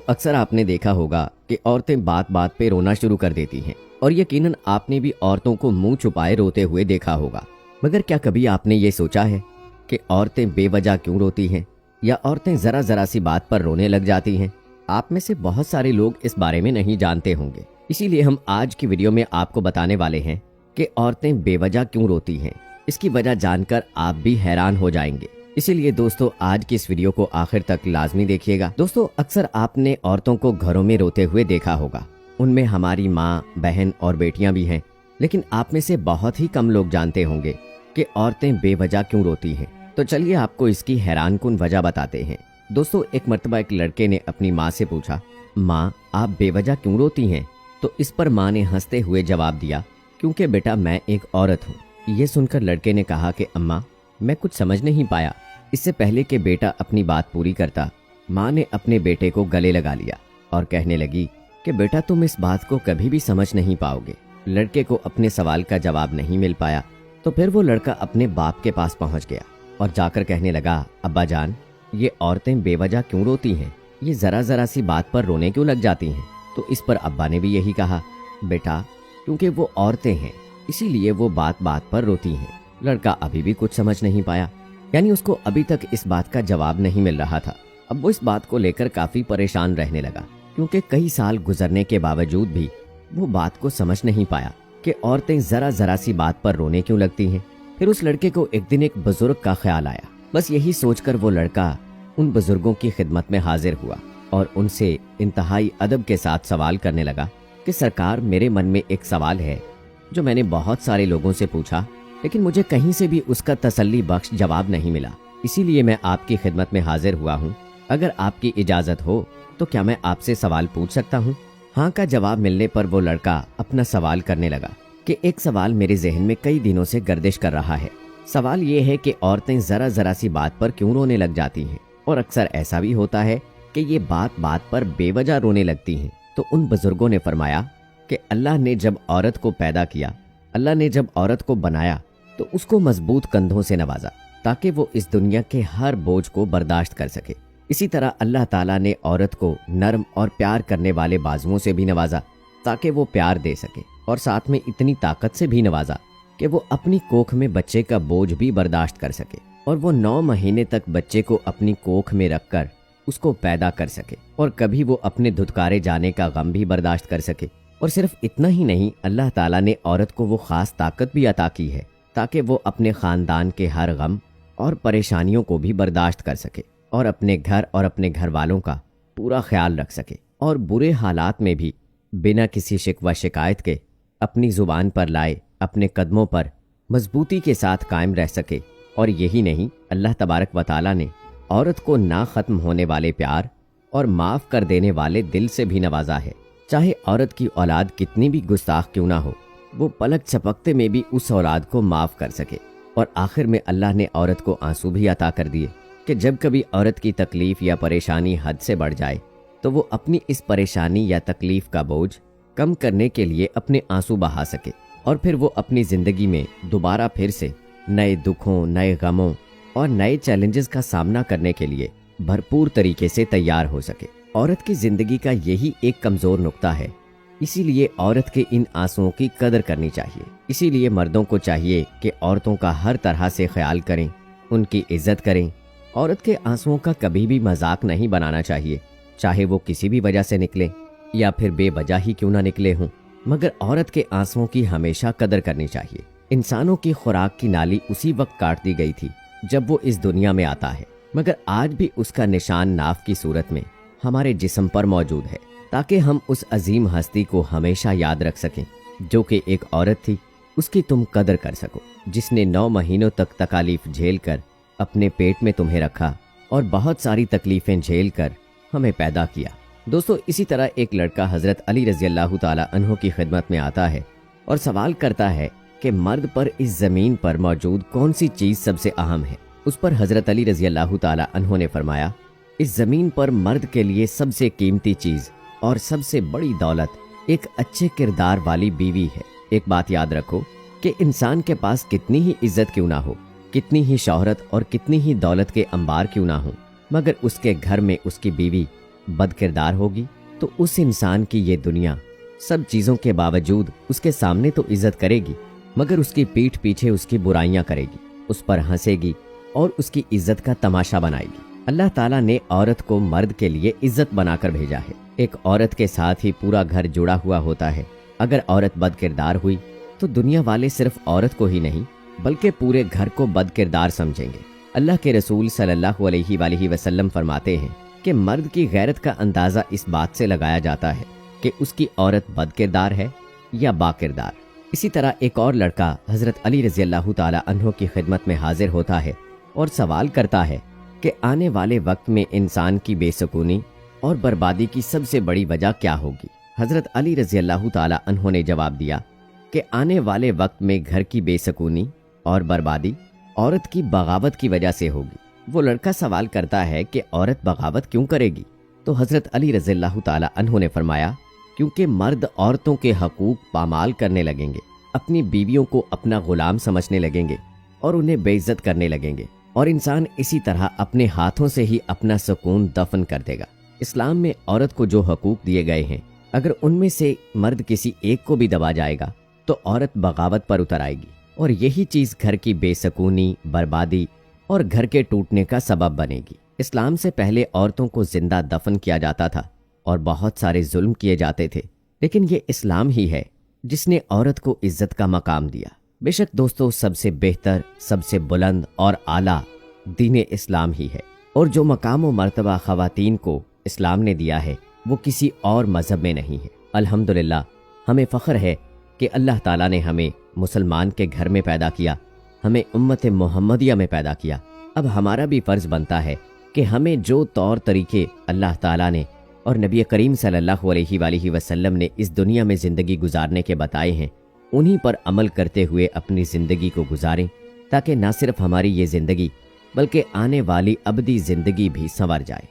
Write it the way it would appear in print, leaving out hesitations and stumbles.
अक्सर आपने देखा होगा कि औरतें बात बात पे रोना शुरू कर देती हैं और यकीनन आपने भी औरतों को मुंह छुपाए रोते हुए देखा होगा। मगर क्या कभी आपने ये सोचा है कि औरतें बेवजह क्यों रोती हैं या औरतें ज़रा ज़रा सी बात पर रोने लग जाती हैं? आप में से बहुत सारे लोग इस बारे में नहीं जानते होंगे, इसीलिए हम आज की वीडियो में आपको बताने वाले हैं कि औरतें बेवजह क्यों रोती हैं। इसकी वजह जानकर आप भी हैरान हो जाएंगे। इसीलिए दोस्तों आज की इस वीडियो को आखिर तक लाजमी देखिएगा। दोस्तों अक्सर आपने औरतों को घरों में रोते हुए देखा होगा। उनमें हमारी माँ, बहन और बेटियां भी हैं, लेकिन आप में से बहुत ही कम लोग जानते होंगे कि औरतें बेवजह क्यों रोती हैं। तो चलिए आपको इसकी हैरानकुन वजह बताते हैं। दोस्तों एक मर्तबा एक लड़के ने अपनी माँ से पूछा, माँ आप बेवजह क्यों रोती हैं? तो इस पर माँ ने हंसते हुए जवाब दिया, क्योंकि बेटा मैं एक औरत हूँ। ये सुनकर लड़के ने कहा कि अम्मा मैं कुछ समझ नहीं पाया। इससे पहले कि बेटा अपनी बात पूरी करता, माँ ने अपने बेटे को गले लगा लिया और कहने लगी कि बेटा तुम इस बात को कभी भी समझ नहीं पाओगे। लड़के को अपने सवाल का जवाब नहीं मिल पाया तो फिर वो लड़का अपने बाप के पास पहुंच गया और जाकर कहने लगा, अब्बा जान ये औरतें बेवजह क्यों रोती हैं? ये जरा जरा सी बात पर रोने क्यों लग जाती हैं? तो इस पर अब्बा ने भी यही कहा, बेटा क्योंकि वो औरतें हैं इसीलिए वो बात बात पर रोती हैं। लड़का अभी भी कुछ समझ नहीं पाया, यानी उसको अभी तक इस बात का जवाब नहीं मिल रहा था। अब वो इस बात को लेकर काफी परेशान रहने लगा, क्योंकि कई साल गुजरने के बावजूद भी वो बात को समझ नहीं पाया कि औरतें जरा जरा सी बात पर रोने क्यों लगती हैं। फिर उस लड़के को एक दिन एक बुजुर्ग का ख्याल आया। बस यही सोचकर वो लड़का उन बुजुर्गों की खिदमत में हाजिर हुआ और उनसे इंतहाई अदब के साथ सवाल करने लगा कि सरकार मेरे मन में एक सवाल है जो मैंने बहुत सारे लोगों से पूछा, लेकिन मुझे कहीं से भी उसका तसल्ली बख्श जवाब नहीं मिला। इसीलिए मैं आपकी खिदमत में हाजिर हुआ हूँ। अगर आपकी इजाजत हो तो क्या मैं आपसे सवाल पूछ सकता हूँ? हाँ का जवाब मिलने पर वो लड़का अपना सवाल करने लगा कि एक सवाल मेरे जहन में कई दिनों से गर्दिश कर रहा है। सवाल ये है कि औरतें जरा जरा सी बात पर क्यों रोने लग जाती हैं, और अक्सर ऐसा भी होता है कि ये बात बात पर बेवजह रोने लगती हैं। तो उन बुजुर्गों ने फरमाया कि अल्लाह ने जब औरत को पैदा किया, अल्लाह ने जब औरत को बनाया तो उसको मजबूत कंधों से नवाजा ताकि वो इस दुनिया के हर बोझ को बर्दाश्त कर सके। इसी तरह अल्लाह ताला ने औरत को नरम और प्यार करने वाले बाजुओं से भी नवाजा ताकि वो प्यार दे सके, और साथ में इतनी ताकत से भी नवाजा कि वो अपनी कोख में बच्चे का बोझ भी बर्दाश्त कर सके और वो 9 महीने तक बच्चे को अपनी कोख में रखकर उसको पैदा कर सके और कभी वो अपने धुतकारे जाने का गम भी बर्दाश्त कर सके। और सिर्फ इतना ही नहीं, अल्लाह ताला ने औरत को वो खास ताकत भी अता की है ताकि वो अपने खानदान के हर गम और परेशानियों को भी बर्दाश्त कर सके और अपने घर और अपने घर वालों का पूरा ख्याल रख सके, और बुरे हालात में भी बिना किसी शिकवा शिकायत के अपनी जुबान पर लाए अपने कदमों पर मजबूती के साथ कायम रह सके। और यही नहीं, अल्लाह तबारक व तआला ने औरत को ना खत्म होने वाले प्यार और माफ़ कर देने वाले दिल से भी नवाजा है। चाहे औरत की औलाद कितनी भी गुस्ताख क्यों ना हो, वो पलक झपकते में भी उस औलाद को माफ़ कर सके। और आखिर में अल्लाह ने औरत को आंसू भी अता कर दिए कि जब कभी औरत की तकलीफ़ या परेशानी हद से बढ़ जाए तो वो अपनी इस परेशानी या तकलीफ़ का बोझ कम करने के लिए अपने आंसू बहा सके, और फिर वो अपनी ज़िंदगी में दोबारा फिर से नए दुखों, नए गमों और नए चैलेंजेस का सामना करने के लिए भरपूर तरीके से तैयार हो सके। औरत की ज़िंदगी का यही एक कमज़ोर नुक्ता है, इसीलिए औरत के इन आंसुओं की कदर करनी चाहिए। इसीलिए मर्दों को चाहिए कि औरतों का हर तरह से ख्याल करें, उनकी इज्जत करें। औरत के आंसुओं का कभी भी मजाक नहीं बनाना चाहिए, चाहे वो किसी भी वजह से निकले या फिर बेवजह ही क्यों ना निकले हों, मगर औरत के आंसुओं की हमेशा कदर करनी चाहिए। इंसानों की खुराक की नाली उसी वक्त काट दी गई थी जब वो इस दुनिया में आता है, मगर आज भी उसका निशान नाफ की सूरत में हमारे जिस्म पर मौजूद है, ताकि हम उस अजीम हस्ती को हमेशा याद रख सकें जो कि एक औरत थी, उसकी तुम कदर कर सको, जिसने 9 महीनों तक तकालीफ झेल कर अपने पेट में तुम्हें रखा और बहुत सारी तकलीफें झेल कर हमें पैदा किया। दोस्तों इसी तरह एक लड़का हज़रत अली रज़ी अल्लाह ताला अन्हो की खिदमत में आता है और सवाल करता है कि मर्द पर इस ज़मीन पर मौजूद कौन सी चीज़ सबसे अहम है। उस पर हज़रत अली रज़ी अल्लाह ताला अन्हो ने फरमाया, इस ज़मीन पर मर्द के लिए सबसे कीमती चीज़ और सबसे बड़ी दौलत एक अच्छे किरदार वाली बीवी है। एक बात याद रखो कि इंसान के पास कितनी ही इज्जत क्यों ना हो, कितनी ही शोहरत और कितनी ही दौलत के अंबार क्यों ना हो, मगर उसके घर में उसकी बीवी बद किरदार होगी तो उस इंसान की ये दुनिया सब चीज़ों के बावजूद उसके सामने तो इज्जत करेगी, मगर उसकी पीठ पीछे उसकी बुराइयां करेगी, उस पर हंसेगी और उसकी इज्जत का तमाशा बनाएगी। अल्लाह ताला ने औरत को मर्द के लिए इज्जत बनाकर भेजा है। एक औरत के साथ ही पूरा घर जुड़ा हुआ होता है। अगर औरत बद किरदार हुई तो दुनिया वाले सिर्फ औरत को ही नहीं बल्कि पूरे घर को बद किरदार समझेंगे। अल्लाह के रसूल सल्लल्लाहु अलैहि वसल्लम फरमाते हैं कि मर्द की गैरत का अंदाज़ा इस बात से लगाया जाता है कि उसकी औरत बद किरदार है या बाकिरदार। इसी तरह एक और लड़का हज़रत अली रज़ी अल्लाह ताला अन्हो की खिदमत में हाजिर होता है और सवाल करता है कि आने वाले वक्त में इंसान की बेसुकूनी और बर्बादी की सबसे बड़ी वजह क्या होगी। हज़रत अली रज़ी अल्लाह ताला अन्हो ने जवाब दिया कि आने वाले वक्त में घर की बेसुकूनी और बर्बादी औरत की बगावत की वजह से होगी। वो लड़का सवाल करता है कि औरत बगावत क्यों करेगी? तो हज़रत अली रज़ी अल्लाह ताला अन्हो ने फरमाया, क्योंकि मर्द औरतों के हकूक पामाल करने लगेंगे, अपनी बीवियों को अपना गुलाम समझने लगेंगे और उन्हें बेइज्जत करने लगेंगे, और इंसान इसी तरह अपने हाथों से ही अपना सुकून दफन कर देगा। इस्लाम में औरत को जो हकूक दिए गए हैं, अगर उनमें से मर्द किसी एक को भी दबा जाएगा तो औरत बगावत पर उतर आएगी, और यही चीज़ घर की बेसुकूनी, बर्बादी और घर के टूटने का सबब बनेगी। इस्लाम से पहले औरतों को जिंदा दफन किया जाता था और बहुत सारे जुल्म किए जाते थे, लेकिन ये इस्लाम ही है जिसने औरत को इज्जत का मकाम दिया। बेशक दोस्तों, सबसे बेहतर, सबसे बुलंद और आला दीन इस्लाम ही है, और जो मकाम व मर्तबा ख़वातीन को इस्लाम ने दिया है वो किसी और मज़हब में नहीं है। अल्हम्दुलिल्लाह, हमें फ़ख्र है कि अल्लाह ताला ने हमें मुसलमान के घर में पैदा किया, हमें उम्मत मोहम्मदिया में पैदा किया। अब हमारा भी फ़र्ज़ बनता है कि हमें जो तौर तरीके अल्लाह ताला ने और नबी करीम सल्लल्लाहु अलैहि वसल्लम ने इस दुनिया में ज़िंदगी गुजारने के बताए हैं, उन्हीं पर अमल करते हुए अपनी ज़िंदगी को गुजारें, ताकि न सिर्फ हमारी ये ज़िंदगी बल्कि आने वाली अबदी ज़िंदगी भी संवर जाए।